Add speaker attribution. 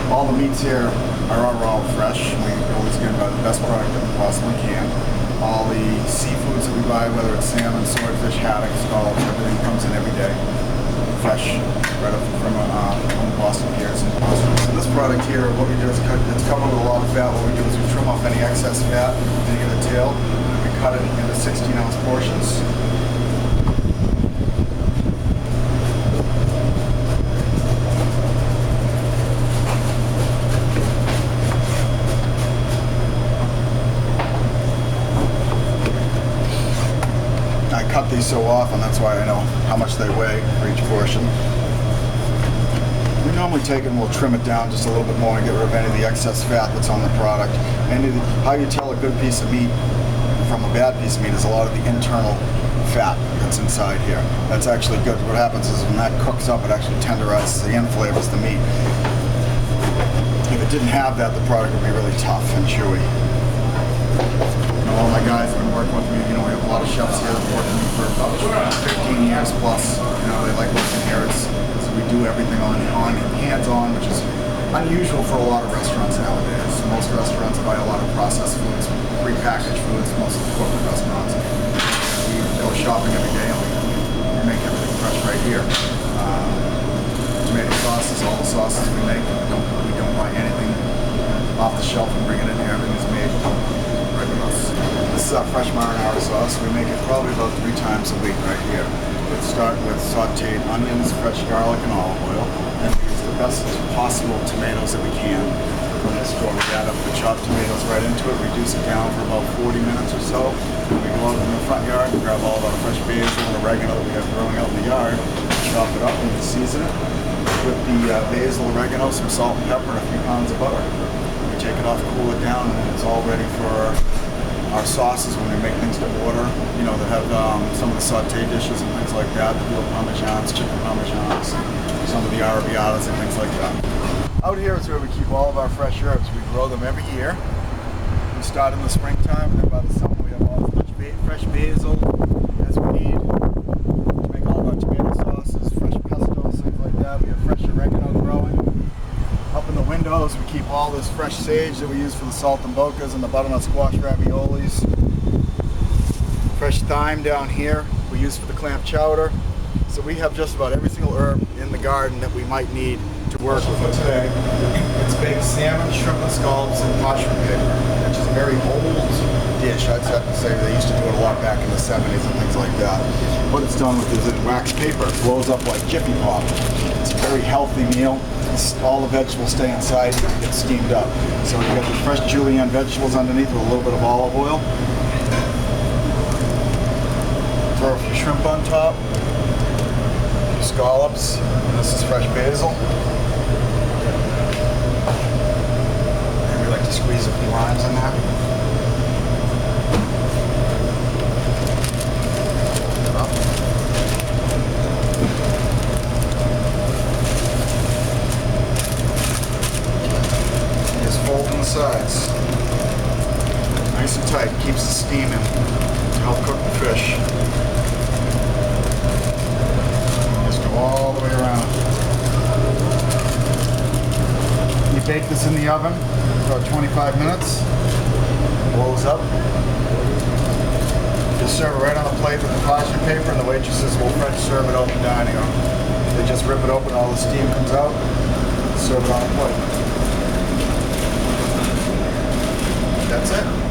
Speaker 1: All the meats here are all fresh. We always get the best product that we possibly can. All the seafoods that we buy, whether it's salmon, swordfish, haddock, scallops, everything comes in every day. Fresh, right up from the Boston piers. So this product here, what we do is it's covered with a lot of fat. What we do is we trim off any excess fat, any of the tail, and we cut it into 16-ounce portions. I cut these so often, that's why I know how much they weigh for each portion. We normally take it and we'll trim it down just a little bit more and get rid of any of the excess fat that's on the product. How you tell a good piece of meat from a bad piece of meat is a lot of the internal fat that's inside here. That's actually good. What happens is when that cooks up, it actually tenderizes and flavors the meat. If it didn't have that, the product would be really tough and chewy. All my guys have been working with me. We have a lot of chefs here that have worked with me for about 15 years plus. They like working here. Because we do everything on hands-on, which is unusual for a lot of restaurants nowadays. Most restaurants buy a lot of processed foods, prepackaged foods, most of the corporate restaurants. We go shopping every day and we make everything fresh right here. Tomato sauces, all the sauces we make, we don't buy anything off the shelf and bring it in here. Everything's made right with us. This is our fresh marinara sauce. We make it probably about 3 times a week right here. We start with sauteed onions, fresh garlic, and olive oil, and we use the best possible tomatoes that we can from the store. We add up the chopped tomatoes right into it, reduce it down for about 40 minutes or so. And we go out in the front yard and grab all of our fresh basil and oregano that we have growing out in the yard, chop it up and we season it with the basil, oregano, some salt and pepper, and a few pounds of butter. We take it off, cool it down, and it's all ready for our sauces when we make things to order, that have some of the sauté dishes and things like that, the veal parmesans, chicken parmesans, some of the arrabbiatas and things like that. Out here is where we keep all of our fresh herbs. We grow them every year. We start in the springtime, and then by the summer we have all as much fresh basil as we need to make all of our tomato sauces, fresh pestos, things like that. We have fresh oregano growing. Up in the windows, we keep all this fresh sage that we use for the saltimbocas and the butternut squash raviolis. Fresh thyme down here we use for the clam chowder. So we have just about every single herb in the garden that we might need to work with. For today, it's baked salmon, shrimp and scallops, and parchment paper, which is a very old dish. I'd have to say they used to do it a lot back in the 70s and things like that. What it's done with is in wax paper. It blows up like Jiffy Pop. It's a very healthy meal. All the vegetables stay inside and get steamed up. So we've got the fresh julienne vegetables underneath with a little bit of olive oil. Throw a few shrimp on top, a few scallops, and this is fresh basil. And we like to squeeze a few limes in there. Sides. Nice and tight, keeps the steam in to help cook the fish. Just go all the way around. You bake this in the oven for about 25 minutes. Blows up. Just serve it right on the plate with the parchment paper, and the waitresses will French serve it out in the dining room. They just rip it open, all the steam comes out, serve it on a plate. That's it.